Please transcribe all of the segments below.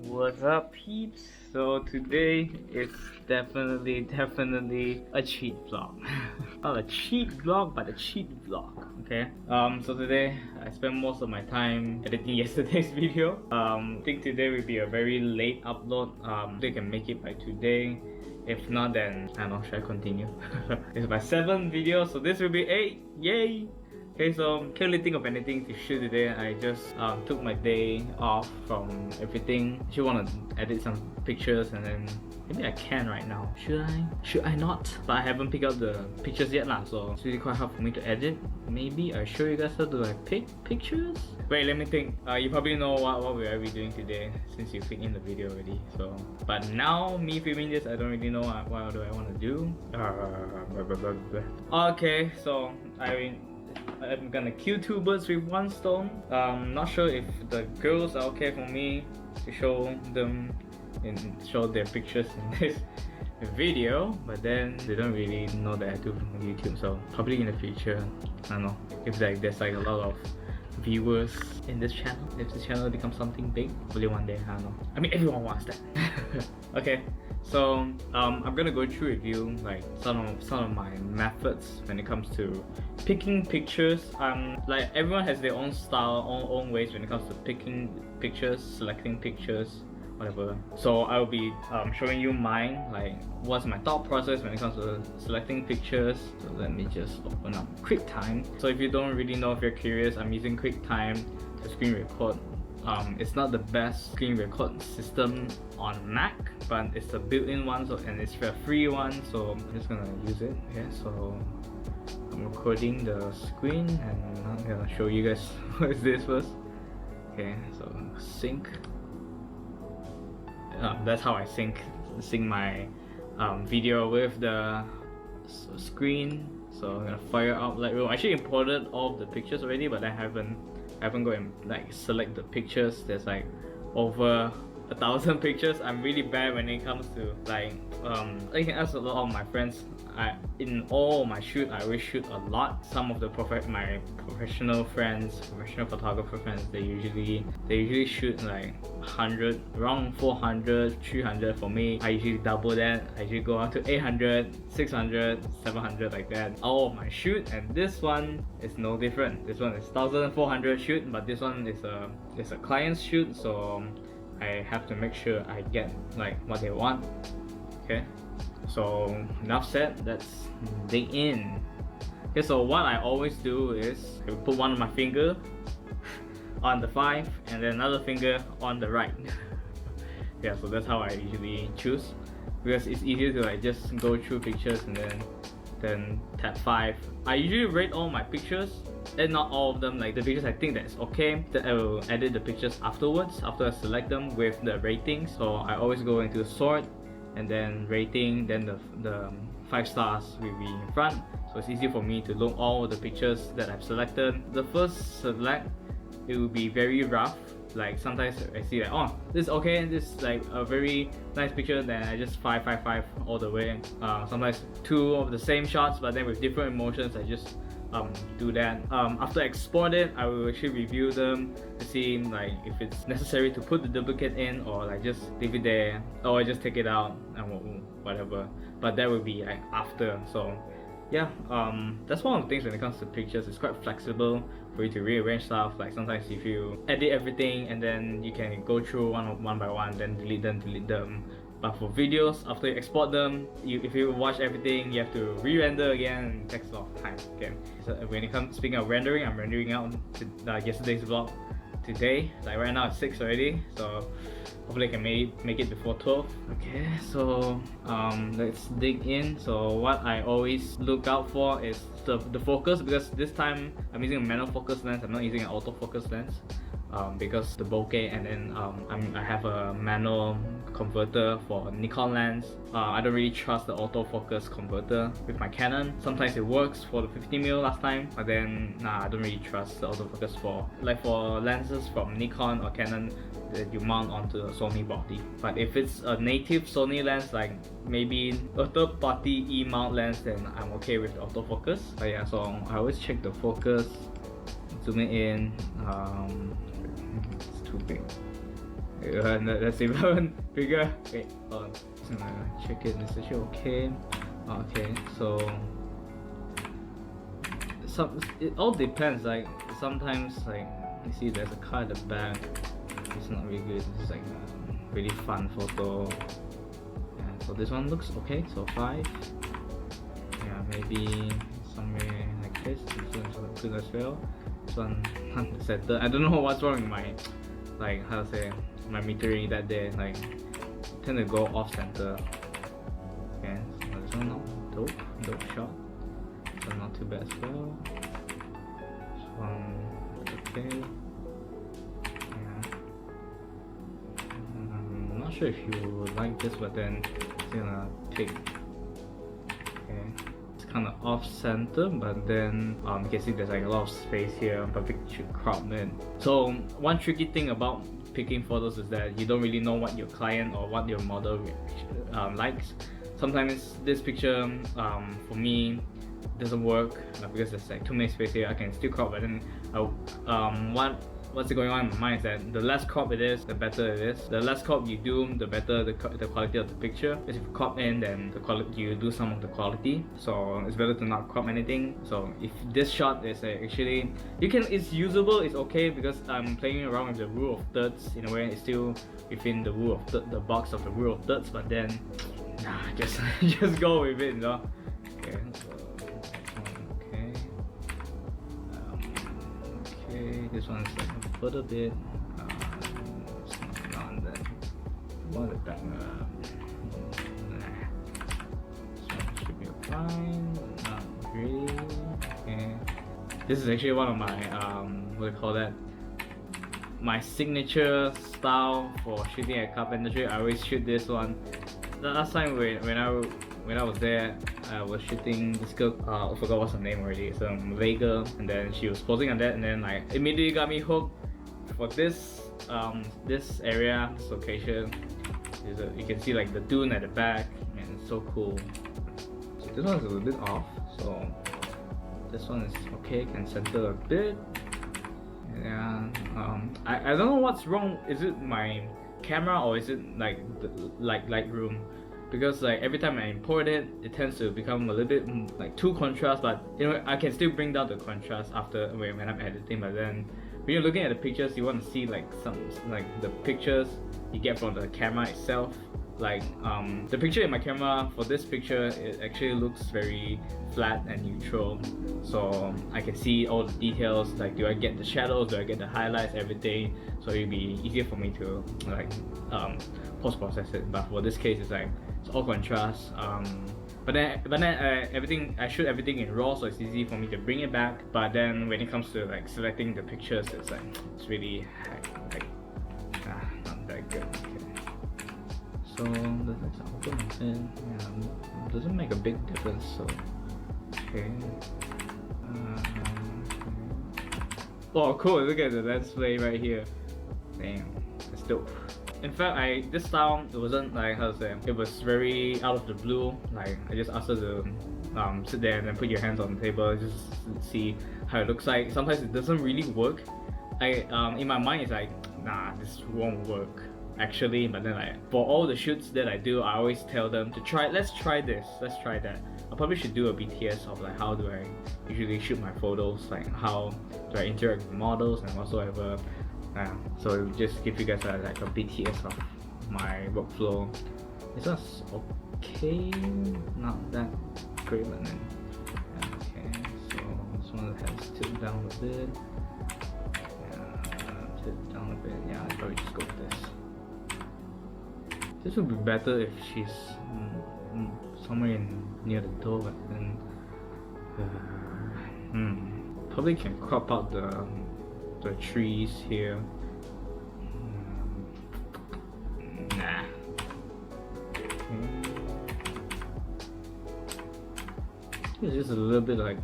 What's up, peeps? So today is definitely a cheat vlog. Not a cheat vlog, but a cheat vlog. Okay. So today I spent most of my time editing yesterday's video. I think today will be a very late upload. They can make it by today. If not, then I don't know. Should I continue? It's my 7th video, so this will be 8. Yay! Okay, so can't really think of anything to shoot today. I just took my day off from everything. I want to edit some pictures and then maybe I can right now. Should I? Should I not? But I haven't picked out the pictures yet lah, so it's really quite hard for me to edit. Maybe I show you guys how to like pick pictures. Wait, let me think. You probably know what we are doing today since you clicked in the video already. So, but now me filming this, I don't really know what do I want to do. Okay, so I'm gonna kill 2 birds with 1 stone. Not sure if the girls are okay for me to show them and show their pictures in this video, but then they don't really know that I do from YouTube, so probably in the future, I don't know, if there's like a lot of viewers in this channel, if this channel becomes something big, hopefully one day, I don't know. I mean, everyone wants that. Okay, so I'm gonna go through with you like some of my methods when it comes to picking pictures. Like everyone has their own style, own ways when it comes to picking pictures, selecting pictures, whatever. So I will be showing you mine, like what's my thought process when it comes to selecting pictures. So let me just open up QuickTime. So if you don't really know, if you're curious, I'm using QuickTime to screen record. It's not the best screen record system on Mac, but it's a built-in one, so and it's a free one, so I'm just gonna use it. Okay, so I'm recording the screen and I'm gonna show you guys what is this first. Okay, so sync. That's how I sync my video with the screen. So I'm gonna fire out Lightroom. I actually imported all of the pictures already, but I haven't go and like select the pictures. There's like over 1,000 pictures. I'm really bad when it comes to like I can ask a lot of my friends. In all my shoot, I always shoot a lot. Some of my professional friends, professional photographer friends, they usually shoot like 100, around 400, 300. For me, I usually double that. I usually go up to 800, 600, 700 like that. All of my shoot, and this one is no different. This one is 1,400 shoot, but this one is a client's shoot, so I have to make sure I get like what they want. Okay. So enough said, let's dig in. Okay, so what I always do is I put one of my finger on the 5 and then another finger on the right. Yeah, so that's how I usually choose, because it's easier to like just go through pictures and then tap 5. I usually rate all my pictures, and not all of them, like the pictures I think that's okay, then I will edit the pictures afterwards after I select them with the ratings. So I always go into sort and then rating, then the 5 stars will be in front, so it's easy for me to look all the pictures that I've selected. The first select, it will be very rough. Like sometimes I see like, oh, this is okay, this is like a very nice picture, then I just 5 all the way. Sometimes 2 of the same shots, but then with different emotions, I just do that. After I export it, I will actually review them to see like if it's necessary to put the duplicate in, or like just leave it there, or I just take it out and whatever. But that will be like after. So yeah, that's one of the things when it comes to pictures. It's quite flexible for you to rearrange stuff. Like sometimes if you edit everything and then you can go through one by one, then delete them. But for videos, after you export them, if you watch everything, you have to re-render again, and it takes a lot of time. Okay, so when it comes, speaking of rendering, I'm rendering out yesterday's vlog today. Like right now it's 6 already, so hopefully I can make it before 12. Okay, so let's dig in. So what I always look out for is the focus, because this time I'm using a manual focus lens. I'm not using an autofocus lens. Because the bokeh, and then I have a manual converter for Nikon lens. I don't really trust the autofocus converter with my Canon. Sometimes it works for the 50mm last time, but then I don't really trust the autofocus for lenses from Nikon or Canon that you mount onto a Sony body. But if it's a native Sony lens, like maybe a third-party E-mount lens, then I'm okay with the autofocus. But yeah, so I always check the focus, zoom it in. It's too big. That's even bigger. Wait, check it. Is it okay? Okay, so it all depends. Like sometimes, like you see, there's a car at the back. It's not really good. It's like a really fun photo. Yeah, so this one looks okay. So 5. Yeah, maybe somewhere like this. This one's good as well. This one not the center. I don't know what's wrong with my, like, how to say, my metering that day. Like tend to go off center. Okay, so this one not dope shot. This one not too bad as well. This one okay. Yeah. I'm not sure if you would like this, but then it's gonna pick. Okay. Kind of off center, but then you can see there's like a lot of space here, but we should crop it. So one tricky thing about picking photos is that you don't really know what your client or what your model likes. Sometimes this picture for me doesn't work because there's like too many space here. I can still crop, but then what's going on in my mind is that the less crop it is, the better it is. The less crop you do, the better the quality of the picture. Because if you crop in, then the quality, you do some of the quality. So it's better to not crop anything. So if this shot is actually, it's usable, it's okay, because I'm playing around with the rule of thirds. In a way, it's still within the rule of the box of the rule of thirds. But then, nah, just go with it, you know. Okay, so okay. Okay, this one's like a little bit. It's not on that. What is that? This one should be fine. Not really. Okay. This is actually one of my what do you call that? My signature style for shooting at carpentry. I always shoot this one. The last time when I was there, I was shooting this girl, I forgot what's her name already, it's a Malay girl, and then she was posing on that, and then like immediately got me hooked for this this area, this location. You can see like the dune at the back, and it's so cool. So this one's a little bit off, so this one is okay, can center a bit. Yeah, I don't know what's wrong. Is it my camera or is it like the Lightroom? Because like every time I import it, it tends to become a little bit like too contrast, but you know, I can still bring down the contrast after when I'm editing. But then when you're looking at the pictures, you want to see like the pictures you get from the camera itself. Like the picture in my camera for this picture, it actually looks very flat and neutral, so I can see all the details. Like, do I get the shadows, do I get the highlights, everything, so it'll be easier for me to like post-process it. But for this case, it's like it's all contrast. But then everything, I shoot everything in RAW, so it's easy for me to bring it back. But then when it comes to like selecting the pictures, it's like it's really like not that good. Okay. So let's open it in. Yeah, doesn't make a big difference. So okay. Oh, cool! Look at the lens play right here. Damn, that's dope. In fact, this style, it wasn't like, how to say, it was very out of the blue. Like, I just asked her to sit there and then put your hands on the table, just see how it looks like. Sometimes it doesn't really work. In my mind, it's like, nah, this won't work actually. But then like for all the shoots that I do, I always tell them to try, let's try this, let's try that. I probably should do a BTS of like how do I usually shoot my photos, like how do I interact with models and whatsoever. So just give you guys like a BTS of my workflow. This one's okay, not that great, but then okay. So this one has tipped down a bit. Yeah, tipped down a bit. Yeah, I'll probably just go with this. This would be better if she's somewhere near the door, but then probably can crop out the trees here. Nah. It's just a little bit like,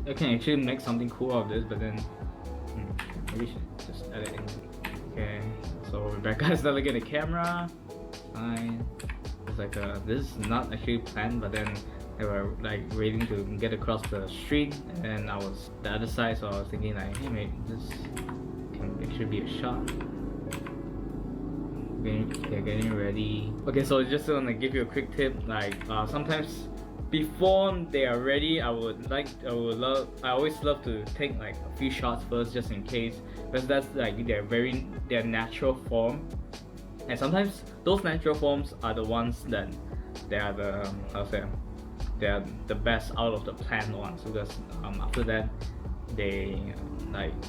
I can actually make something cool out of this, but then maybe we should just edit it in. Okay, so Rebecca is not looking at the camera. Fine. It's like this is not actually planned, but then they were like waiting to get across the street, and I was the other side, so I was thinking like, hey, maybe this can actually be a shot. they're getting ready. Okay, so just gonna give you a quick tip. Like sometimes before they are ready, I always love to take like a few shots first, just in case, because that's like their natural form, and sometimes those natural forms are the ones that they are they're the best out of the planned ones, because after that they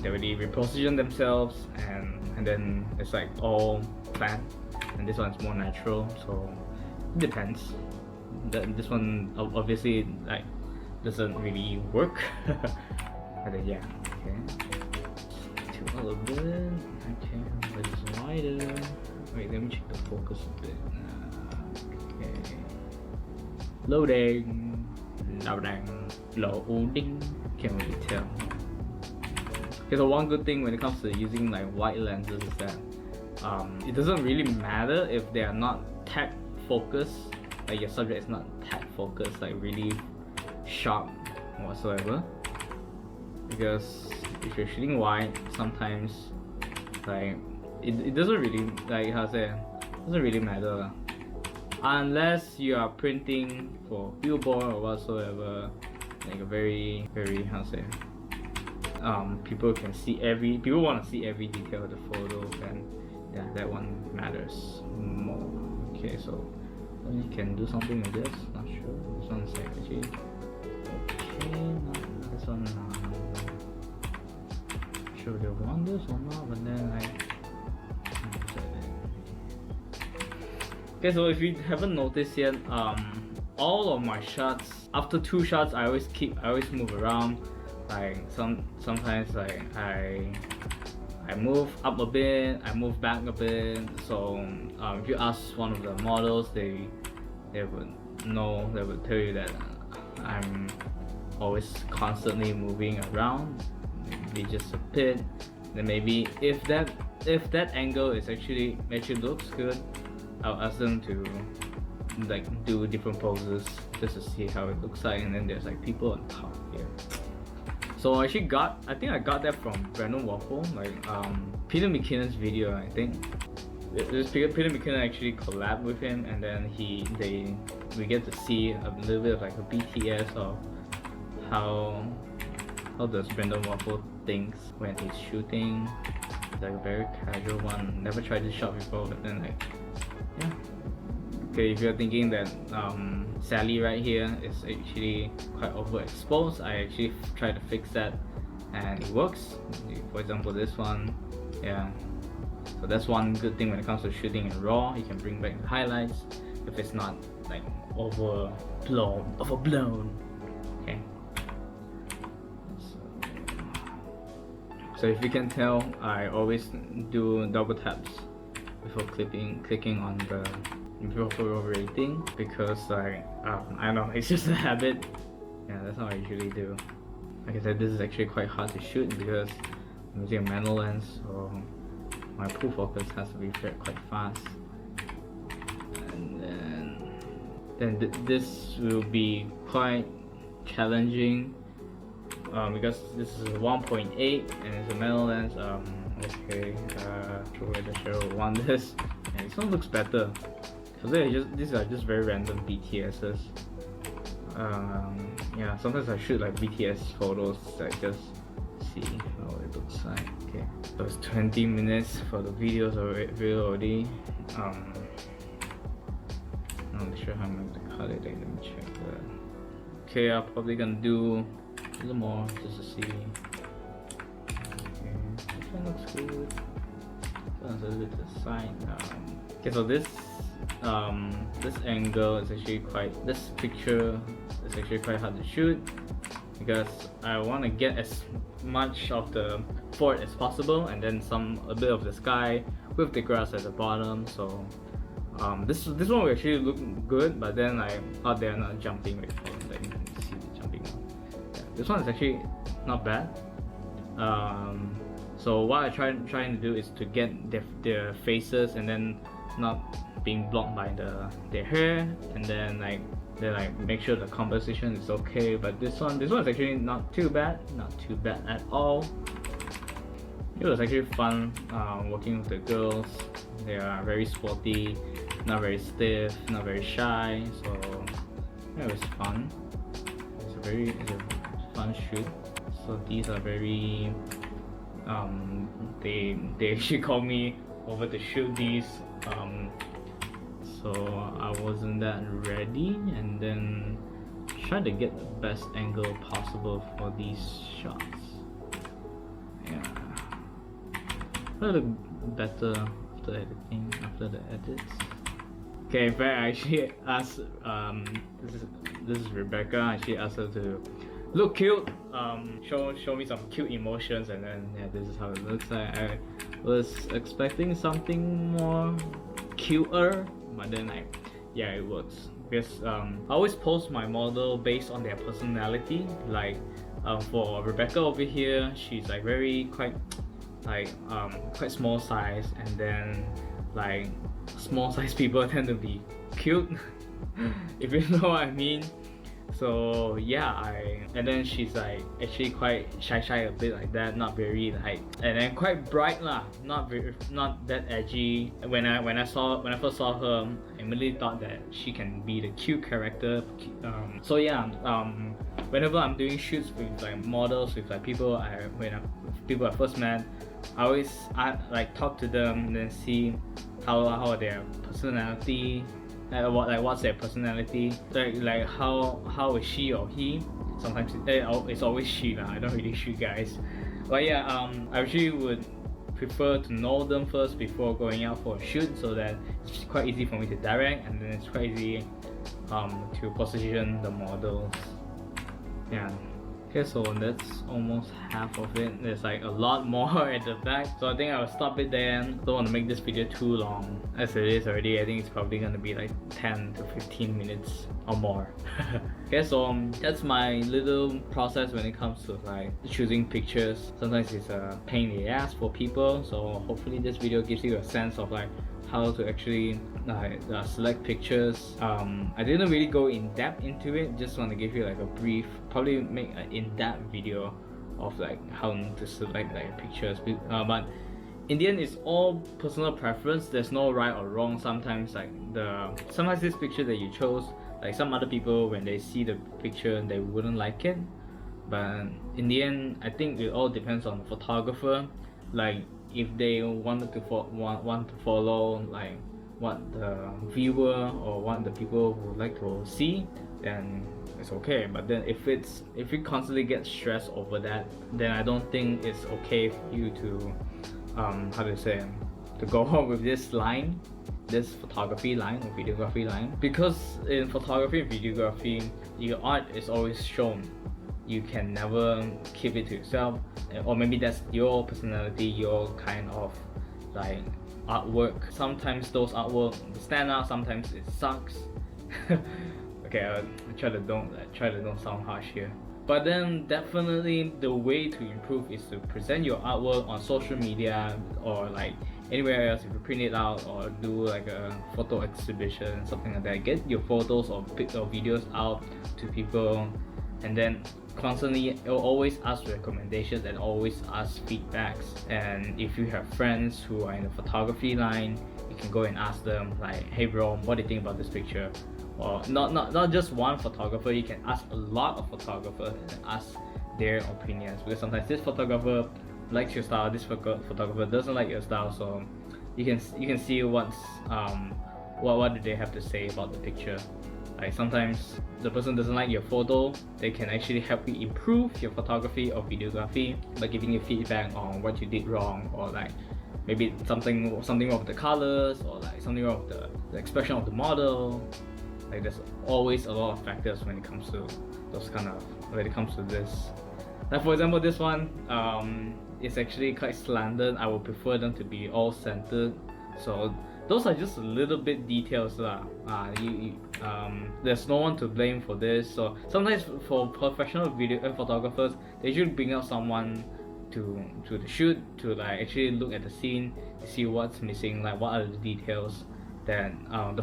already reposition themselves, and then it's like all planned, and this one's more natural, so it depends. This one obviously like doesn't really work. But then, yeah, okay. To a little bit. Okay, but it's wider. Wait, let me check the focus a bit. Okay. Loading. Loading. Can't really tell. Okay, so one good thing when it comes to using like wide lenses is that it doesn't really matter if they are not tag focused. Like your subject is not tag focused, like really sharp whatsoever, because if you're shooting wide, sometimes like it doesn't really, like how to say, doesn't really matter unless you are printing for billboard or whatsoever, like a very how to say, people want to see every detail of the photo, and yeah, that one matters more. Okay, so you can do something with this, not sure. This one's like actually okay, this one not sure they want this or not, but then okay, so if you haven't noticed yet, all of my shots, after 2 shots, I always move around. Like sometimes like I move up a bit, I move back a bit. So if you ask one of the models, they would tell you that I'm always constantly moving around, maybe just a bit. Then maybe if that angle is actually looks good, I'll ask them to like do different poses just to see how it looks like. And then there's like people on top here. So I think I got that from Brandon Waffle, like Peter McKinnon's video, I think. Peter McKinnon actually collabed with him, and then we get to see a little bit of like a BTS of how does Brandon Waffle thinks when he's shooting. It's like a very casual one. Never tried this shot before, but then like, yeah. Okay, if you're thinking that Sally right here is actually quite overexposed, I actually tried to fix that and it works. For example, this one, yeah. So that's one good thing when it comes to shooting in RAW. You can bring back the highlights if it's not like overblown. Okay. So if you can tell, I always do double taps before clicking on the rating, because like I don't know, it's just a habit. Yeah, that's how I usually do. Like I said, this is actually quite hard to shoot because I'm using a manual lens, so my pull focus has to be quite fast. And then this will be quite challenging because this is a 1.8 and it's a manual lens. Okay, sure whether Cheryl will want this. And this one looks better. So these are just very random BTSs. Yeah, sometimes I shoot like BTS photos, like just see how it looks like. Okay, so it's 20 minutes for the videos already. I'm not sure how I'm going to cut it. Let me check that. Okay, I'm probably gonna do a little more just to see. Okay, this one looks good. Sounds a little bit to the side. Okay, so this angle is actually this picture is actually quite hard to shoot because I want to get as much of the fort as possible, and then a bit of the sky with the grass at the bottom. So this one will actually look good, but then out there not jumping. Wait, like you can see the jumping. Yeah, this one is actually not bad. So what I'm trying to do is to get their faces and then not being blocked by their hair, and then make sure the composition is okay. But this one is actually not too bad at all. It was actually fun working with the girls. They are very sporty, not very stiff, not very shy. So yeah, it was fun. It's a fun shoot. So these are very they actually called me over to shoot these. So I wasn't that ready, and then tried to get the best angle possible for these shots. Yeah, a little better after editing, after the edits. Okay, in fact, I actually asked this is Rebecca. I actually asked her to look cute, show me some cute emotions, and then yeah, this is how it looks like. I was expecting something more cuter, but then yeah, it works. Because I always post my model based on their personality. Like for Rebecca over here, she's like quite small size, and then like small size people tend to be cute, if you know what I mean. So yeah, and then she's like actually quite shy a bit like that, not very like, and then quite bright lah, not that edgy. When I first saw her, I immediately thought that she can be the cute character. So yeah, whenever I'm doing shoots with like models, with like people people I first met, I always talk to them and then see how their personality. What's their personality, like how is she or he. Sometimes it's always she lah. I don't really shoot guys, but yeah, I actually would prefer to know them first before going out for a shoot, so that it's quite easy for me to direct, and then it's quite easy to position the models. Yeah. Okay, so that's almost half of it. There's like a lot more at the back, so I think I'll stop it there. Don't want to make this video too long as it is already. I think it's probably gonna be like 10 to 15 minutes or more. Okay, so that's my little process when it comes to like choosing pictures. Sometimes it's a pain in the ass for people, so hopefully this video gives you a sense of like how to actually select pictures. I didn't really go in depth into it, just want to give you like a brief, probably make an in-depth video of like how to select like pictures, but in the end it's all personal preference. There's no right or wrong. Sometimes sometimes this picture that you chose, like some other people, when they see the picture they wouldn't like it, but in the end I think it all depends on the photographer. Like if they wanted to want to follow like what the viewer or what the people would like to see, then it's okay. But then if you constantly get stressed over that, then I don't think it's okay for you to to go on with this line, this photography line or videography line. Because in photography and videography, your art is always shown. You can never keep it to yourself, or maybe that's your personality, your kind of like artwork. Sometimes those artwork stand out, sometimes it sucks. Okay, I try to don't sound harsh here. But then definitely the way to improve is to present your artwork on social media or like anywhere else. If you print it out or do like a photo exhibition, something like that, get your photos or videos out to people, and then constantly always ask recommendations and always ask feedbacks. And if you have friends who are in the photography line, you can go and ask them like, hey bro, what do you think about this picture? Or not just one photographer, you can ask a lot of photographers and ask their opinions, because sometimes this photographer likes your style, this photographer doesn't like your style. So you can see what do they have to say about the picture. Like sometimes the person doesn't like your photo, they can actually help you improve your photography or videography by giving you feedback on what you did wrong, or like maybe something wrong with the colors, or like something wrong with the expression of the model. Like there's always a lot of factors when it comes to this. Like for example, this one is actually quite slanted. I would prefer them to be all centered. So those are just a little bit details lah. There's no one to blame for this. So sometimes for professional video photographers, they should bring out someone to the shoot to like actually look at the scene to see what's missing, like what are the details that the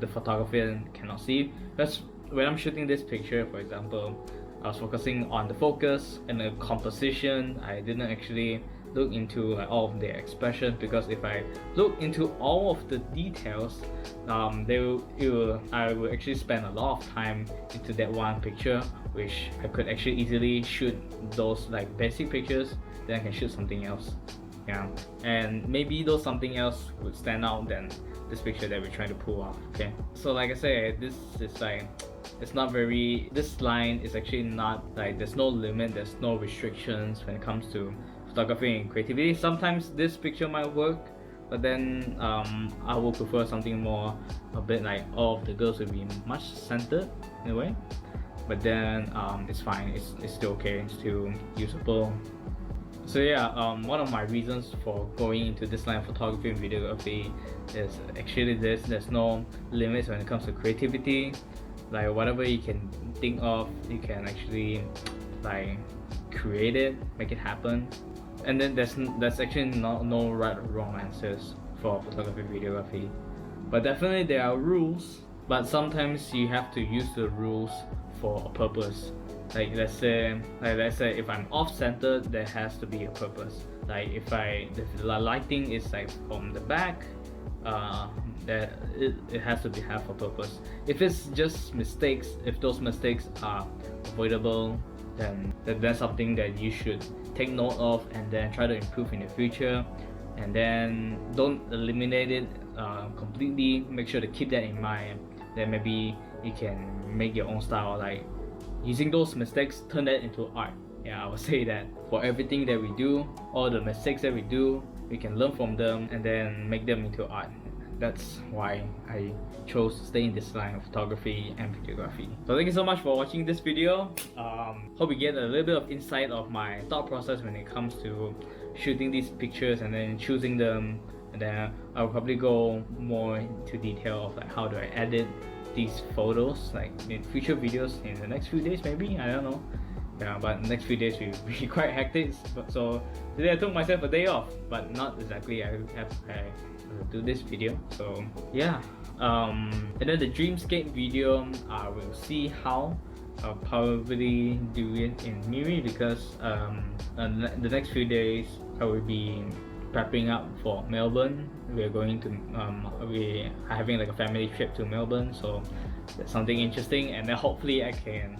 photographer cannot see. Because when I'm shooting this picture, for example, I was focusing on the focus and the composition. I didn't actually look into like all of their expressions, because if I look into all of the details, I will actually spend a lot of time into that one picture, which I could actually easily shoot those like basic pictures, then I can shoot something else. Yeah, and maybe those something else would stand out than this picture that we're trying to pull off. Okay, so like I said, this is like, it's not very, this line is actually not like, there's no limit, there's no restrictions when it comes to photography and creativity. Sometimes this picture might work, but then I will prefer something more a bit like all of the girls will be much centered in a way, but then it's fine, it's still okay, it's still usable. So yeah, one of my reasons for going into this line of photography and videography is actually this: there's no limits when it comes to creativity. Like whatever you can think of, you can actually like create it, make it happen. And then there's actually no right or wrong answers for photography and videography. But definitely there are rules, but sometimes you have to use the rules for a purpose. Like let's say if I'm off-centered, there has to be a purpose. Like if the lighting is like from the back, that it has to have a purpose. If it's just mistakes, if those mistakes are avoidable, then that's something that you should take note of and then try to improve in the future. And then don't eliminate it completely. Make sure to keep that in mind. Then maybe you can make your own style, like using those mistakes, turn that into art. Yeah, I would say that for everything that we do, all the mistakes that we do, we can learn from them and then make them into art. That's why I chose to stay in this line of photography and videography. So thank you so much for watching this video. Hope you get a little bit of insight of my thought process when it comes to shooting these pictures and then choosing them. And then I'll probably go more into detail of like how do I edit these photos, like in future videos in the next few days maybe, I don't know. Yeah, but next few days will be quite hectic. So today I took myself a day off, but not exactly I do this video. So yeah, and then the dreamscape video, I will see how. I'll probably do it in Miri, because the next few days I will be prepping up for Melbourne. We're going to we are having like a family trip to Melbourne, so that's something interesting. And then hopefully I can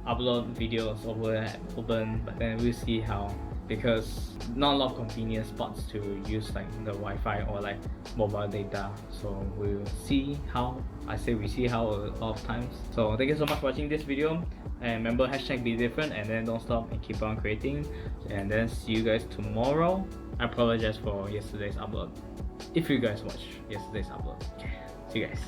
upload videos over at Melbourne, but then we'll see how, because not a lot of convenient spots to use like the Wi-Fi or like mobile data. So we'll see how. I say we see how a lot of times. So thank you so much for watching this video, and remember, #be different, and then don't stop and keep on creating. And then see you guys tomorrow. I apologize for yesterday's upload, if you guys watched yesterday's upload. Okay, see you guys.